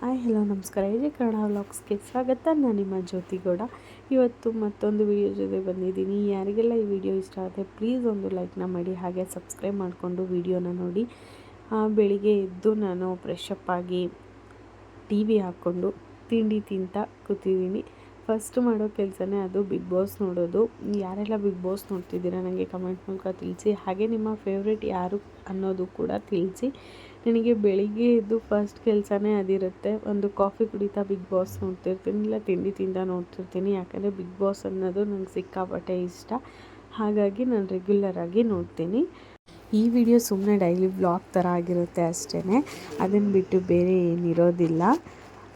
Hi hello ನಮಸ್ಕಾರ. ವಿಜಯ ಕನ್ನಡ ವ್ಲಾಗ್ಸ್ಗೆ ಸ್ವಾಗತ. ನಾನು ನಿಮ್ಮ ಜ್ಯೋತಿಗೌಡ. ಇವತ್ತು ಮತ್ತೊಂದು ವಿಡಿಯೋ ಜೊತೆ ಬಂದಿದ್ದೀನಿ. ಯಾರಿಗೆಲ್ಲ ಈ ವಿಡಿಯೋ ಇಷ್ಟ ಆಗುತ್ತೆ ಪ್ಲೀಸ್ ಒಂದು ಲೈಕ್ನ ಮಾಡಿ, ಹಾಗೆ ಸಬ್ಸ್ಕ್ರೈಬ್ ಮಾಡಿಕೊಂಡು ವಿಡಿಯೋನ ನೋಡಿ. ಬೆಳಿಗ್ಗೆ ಎದ್ದು ನಾನು ಫ್ರೆಶಪ್ ಆಗಿ ಟಿ ವಿ ಹಾಕ್ಕೊಂಡು ತಿಂಡಿ ತಿಂತಾ ಕೂತಿದ್ದೀನಿ. ಫಸ್ಟ್ ಮಾಡೋ ಕೆಲಸನೇ ಅದು ಬಿಗ್ ಬಾಸ್ ನೋಡೋದು. ಯಾರೆಲ್ಲ ಬಿಗ್ ಬಾಸ್ ನೋಡ್ತಿದ್ದೀರಾ ನನಗೆ ಕಮೆಂಟ್ ಮೂಲಕ ತಿಳಿಸಿ. ಹಾಗೆ ನಿಮ್ಮ ಫೇವ್ರೇಟ್ ಯಾರು ಅನ್ನೋದು ಕೂಡ ತಿಳಿಸಿ. ನನಗೆ ಬೆಳಿಗ್ಗೆ ಎದ್ದು ಫಸ್ಟ್ ಕೆಲಸನೇ ಅದಿರುತ್ತೆ. ಒಂದು ಕಾಫಿ ಕುಡಿತಾ ಬಿಗ್ ಬಾಸ್ ನೋಡ್ತಿರ್ತೀನಿ, ಇಲ್ಲ ತಿಂಡಿ ತಿಂದ ನೋಡ್ತಿರ್ತೀನಿ. ಯಾಕಂದರೆ ಬಿಗ್ ಬಾಸ್ ಅನ್ನೋದು ನನಗೆ ಸಿಕ್ಕಾಪಟ್ಟೆ ಇಷ್ಟ. ಹಾಗಾಗಿ ನಾನು ರೆಗ್ಯುಲರಾಗಿ ನೋಡ್ತೀನಿ. ಈ ವಿಡಿಯೋ ಸುಮ್ಮನೆ ಡೈಲಿ ಬ್ಲಾಗ್ ಥರ ಆಗಿರುತ್ತೆ ಅಷ್ಟೇ, ಅದನ್ನು ಬಿಟ್ಟು ಬೇರೆ ಏನಿರೋದಿಲ್ಲ.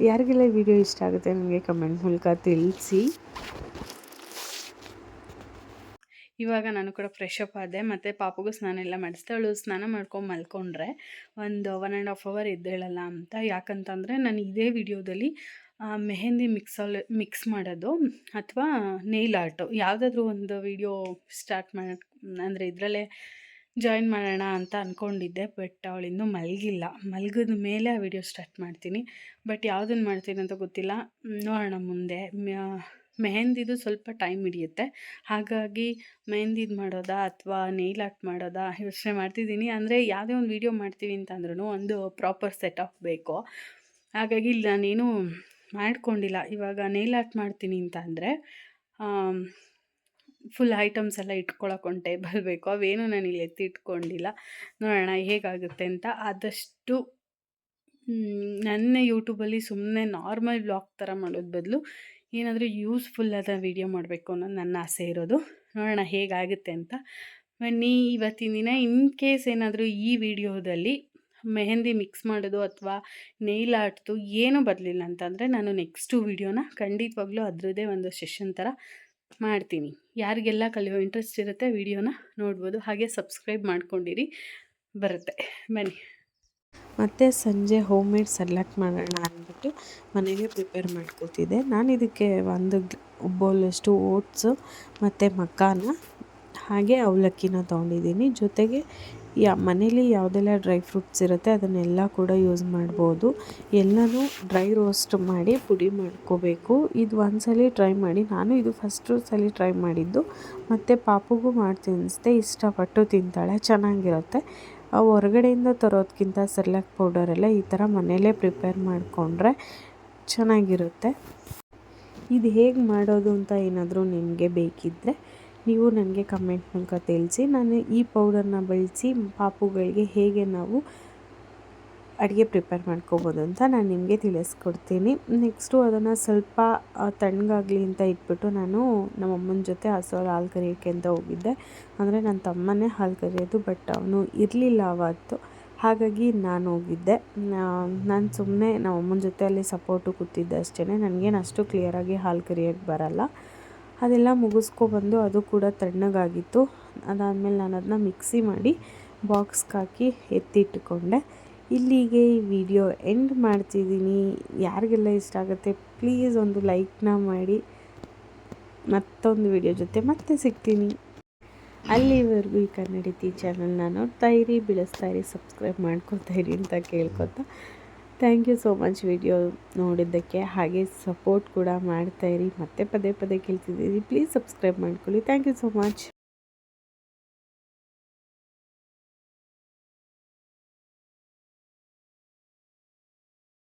ಯಾರಿಗೆಲ್ಲ ಈ ವಿಡಿಯೋ ಇಷ್ಟ ಆಗುತ್ತೆ ನನಗೆ ಕಮೆಂಟ್ ಮೂಲಕ ತಿಳಿಸಿ. ಇವಾಗ ನಾನು ಕೂಡ ಫ್ರೆಶಪ್ ಆದೆ, ಮತ್ತು ಪಾಪಗೂ ಸ್ನಾನ ಎಲ್ಲ ಮಾಡಿಸ್ದೆ. ಅವಳು ಸ್ನಾನ ಮಾಡ್ಕೊಂಡು ಮಲ್ಕೊಂಡ್ರೆ ಒಂದು 1.5 ಅವರ್ ಎದ್ದೇಳಲ್ಲ ಅಂತ. ಯಾಕಂತಂದರೆ ನಾನು ಇದೇ ವಿಡಿಯೋದಲ್ಲಿ ಮೆಹಂದಿ ಮಿಕ್ಸ್ ಮಾಡೋದು ಅಥವಾ ನೇಲ್ ಆರ್ಟು ಯಾವುದಾದ್ರೂ ಒಂದು ವಿಡಿಯೋ ಸ್ಟಾರ್ಟ್ ಅಂದರೆ ಇದರಲ್ಲೇ ಜಾಯಿನ್ ಮಾಡೋಣ ಅಂತ ಅಂದ್ಕೊಂಡಿದ್ದೆ. ಬಟ್ ಅವಳಿನ್ನೂ ಮಲಗಿಲ್ಲ. ಮಲಗಿದ ಮೇಲೆ ಆ ವಿಡಿಯೋ ಸ್ಟಾರ್ಟ್ ಮಾಡ್ತೀನಿ. ಬಟ್ ಯಾವುದನ್ನು ಮಾಡ್ತೀನಿ ಅಂತ ಗೊತ್ತಿಲ್ಲ, ನೋಡೋಣ ಮುಂದೆ. ಮೆಹಂದಿದು ಸ್ವಲ್ಪ ಟೈಮ್ ಹಿಡಿಯುತ್ತೆ. ಹಾಗಾಗಿ ಮೆಹಂದಿದು ಮಾಡೋದಾ ಅಥವಾ ನೇಲ್ ಆರ್ಟ್ ಮಾಡೋದಾ ಯೋಚನೆ ಮಾಡ್ತಿದ್ದೀನಿ. ಅಂದರೆ ಯಾವುದೇ ಒಂದು ವೀಡಿಯೋ ಮಾಡ್ತೀವಿ ಅಂತಂದ್ರೂ ಒಂದು ಪ್ರಾಪರ್ ಸೆಟಪ್ ಬೇಕು. ಹಾಗಾಗಿ ಇಲ್ಲಿ ನಾನೇನು ಮಾಡ್ಕೊಂಡಿಲ್ಲ. ಇವಾಗ ನೇಲ್ ಆರ್ಟ್ ಮಾಡ್ತೀನಿ ಅಂತ ಅಂದರೆ ಫುಲ್ ಐಟಮ್ಸ್ ಎಲ್ಲ ಇಟ್ಕೊಳ್ಳೋಕೆ ಒಂದು ಟೇಬಲ್ ಬೇಕು. ಅವೇನು ನಾನು ಇಲ್ಲಿ ಎತ್ತಿಟ್ಕೊಂಡಿಲ್ಲ. ನೋಡೋಣ ಹೇಗಾಗುತ್ತೆ ಅಂತ. ಆದಷ್ಟು ನನ್ನ ಯೂಟ್ಯೂಬಲ್ಲಿ ಸುಮ್ಮನೆ ನಾರ್ಮಲ್ ವ್ಲಾಗ್ ಥರ ಮಾಡೋದು ಬದಲು ಏನಾದರೂ ಯೂಸ್ಫುಲ್ಲಾದ ವೀಡಿಯೋ ಮಾಡಬೇಕು ಅನ್ನೋದು ನನ್ನ ಆಸೆ ಇರೋದು. ನೋಡೋಣ ಹೇಗಾಗುತ್ತೆ ಅಂತ. ಬನ್ನಿ ಇವತ್ತಿನ ದಿನ ಇನ್ ಕೇಸ್ ಏನಾದರೂ ಈ ವಿಡಿಯೋದಲ್ಲಿ ಮೆಹಂದಿ ಮಿಕ್ಸ್ ಮಾಡೋದು ಅಥವಾ ನೇಲ್ ಆರ್ಟ್ದು ಏನೂ ಬರಲಿಲ್ಲ ಅಂತಂದರೆ ನಾನು ನೆಕ್ಸ್ಟು ವೀಡಿಯೋನ ಖಂಡಿತವಾಗ್ಲೂ ಅದರದ್ದೇ ಒಂದು ಸೆಷನ್ ಥರ ಮಾಡ್ತೀನಿ. ಯಾರಿಗೆಲ್ಲ ಕಲಿಯೋ ಇಂಟ್ರೆಸ್ಟ್ ಇರುತ್ತೆ ವಿಡಿಯೋನ ನೋಡ್ಬೋದು. ಹಾಗೆ ಸಬ್ಸ್ಕ್ರೈಬ್ ಮಾಡ್ಕೊಂಡಿರಿ, ಬರುತ್ತೆ. ಬನ್ನಿ. ಮತ್ತು ಸಂಜೆ ಹೋಮ್ ಮೇಡ್ ಸಲಾಡ್ ಮಾಡೋಣ ಅಂದ್ಬಿಟ್ಟು ಮನೆಯಲ್ಲೇ ಪ್ರಿಪೇರ್ ಮಾಡ್ಕೊತಿದ್ದೆ. ನಾನು ಇದಕ್ಕೆ ಒಂದು ಬೌಲಷ್ಟು ಓಟ್ಸು ಮತ್ತು ಮಕಾನ ಹಾಗೆ ಅವಲಕ್ಕಿನ ತೊಗೊಂಡಿದ್ದೀನಿ. ಜೊತೆಗೆ ಮನೇಲಿ ಯಾವುದೆಲ್ಲ ಡ್ರೈ ಫ್ರೂಟ್ಸ್ ಇರುತ್ತೆ ಅದನ್ನೆಲ್ಲ ಕೂಡ ಯೂಸ್ ಮಾಡ್ಬೋದು. ಎಲ್ಲನೂ ಡ್ರೈ ರೋಸ್ಟ್ ಮಾಡಿ ಪುಡಿ ಮಾಡ್ಕೋಬೇಕು. ಇದು ಒಂದ್ಸಲ ಟ್ರೈ ಮಾಡಿ. ನಾನು ಇದು ಫಸ್ಟು ಸಲ ಟ್ರೈ ಮಾಡಿದ್ದು. ಮತ್ತು ಪಾಪುಗೂ ಮಾಡಿ ತಿನ್ನಿಸ್ದೆ, ಇಷ್ಟಪಟ್ಟು ತಿಂತಾಳೆ, ಚೆನ್ನಾಗಿರುತ್ತೆ. ಹೊರಗಡೆಯಿಂದ ತರೋದಕ್ಕಿಂತ ಸೆರ್ಲಾಕ್ ಪೌಡರೆಲ್ಲ ಈ ಥರ ಮನೆಯಲ್ಲೇ ಪ್ರಿಪೇರ್ ಮಾಡಿಕೊಂಡ್ರೆ ಚೆನ್ನಾಗಿರುತ್ತೆ. ಇದು ಹೇಗೆ ಮಾಡೋದು ಅಂತ ಏನಾದರೂ ನಿಮಗೆ ಬೇಕಿದ್ದರೆ ನೀವು ನನಗೆ ಕಮೆಂಟ್ ಮೂಲಕ ತಿಳಿಸಿ. ನಾನು ಈ ಪೌಡರ್ನ ಬಳಸಿ ಪಾಪುಗಳಿಗೆ ಹೇಗೆ ನಾವು ಅಡುಗೆ ಪ್ರಿಪೇರ್ ಮಾಡ್ಕೋಬೋದು ಅಂತ ನಾನು ನಿಮಗೆ ತಿಳಿಸ್ಕೊಡ್ತೀನಿ. ನೆಕ್ಸ್ಟು ಅದನ್ನು ಸ್ವಲ್ಪ ತಣ್ಣಗಾಗಲಿ ಅಂತ ಇಟ್ಬಿಟ್ಟು ನಾನು ನಮ್ಮಮ್ಮನ ಜೊತೆ ಹಾಲು ಕರಿಯೋಕ್ಕೆ ಅಂತ ಹೋಗಿದ್ದೆ. ಅಂದರೆ ನನ್ನ ತಮ್ಮನೇ ಹಾಲು ಕರಿಯೋದು, ಬಟ್ ಅವನು ಇರಲಿಲ್ಲ ಅವತ್ತು. ಹಾಗಾಗಿ ನಾನು ಹೋಗಿದ್ದೆ. ನಾನು ಸುಮ್ಮನೆ ನಮ್ಮಮ್ಮನ ಜೊತೆ ಅಲ್ಲಿ ಸಪೋರ್ಟು ಕೂತಿದ್ದೆ ಅಷ್ಟೇ. ನನಗೇನು ಅಷ್ಟು ಕ್ಲಿಯರಾಗಿ ಹಾಲು ಕರಿಯೋಕ್ಕೆ ಬರಲ್ಲ. ಅದೆಲ್ಲ ಮುಗಿಸ್ಕೊಬಂದು ಅದು ಕೂಡ ತಣ್ಣಗಾಗಿತ್ತು. ಅದಾದಮೇಲೆ ನಾನು ಅದನ್ನ ಮಿಕ್ಸಿ ಮಾಡಿ ಬಾಕ್ಸ್ಗೆ ಹಾಕಿ ಎತ್ತಿಟ್ಟುಕೊಂಡೆ. ಇಲ್ಲಿಗೆ ಈ ವಿಡಿಯೋ ಎಂಡ್ ಮಾಡ್ತಿದ್ದೀನಿ. ಯಾರಿಗೆಲ್ಲ ಇಷ್ಟ ಆಗುತ್ತೆ ಪ್ಲೀಸ್ ಒಂದು ಲೈಕ್ನ ಮಾಡಿ. ಮತ್ತೊಂದು ವಿಡಿಯೋ ಜೊತೆ ಮತ್ತೆ ಸಿಗ್ತೀನಿ. ಅಲ್ಲಿವರೆಗೂ ಈ ಕನ್ನಡತಿ ಚಾನಲ್ನ ನೋಡ್ತಾ ಇರಿ, ಬೆಳೆಸ್ತಾ ಇರಿ, ಸಬ್ಸ್ಕ್ರೈಬ್ ಮಾಡ್ಕೊತಾ ಇರಿ ಅಂತ ಕೇಳ್ಕೊತಾ. Thank you so much video ನೋಡಿದ್ದಕ್ಕೆ. ಹಾಗೆ ಸಪೋರ್ಟ್ ಕೂಡ ಮಾಡ್ತಾಯಿರಿ. ಮತ್ತೆ ಪದೇ ಪದೇ ಕೇಳ್ತಿದ್ದೀರಿ, ಪ್ಲೀಸ್ ಸಬ್ಸ್ಕ್ರೈಬ್ ಮಾಡ್ಕೊಳ್ಳಿ. Thank you so much.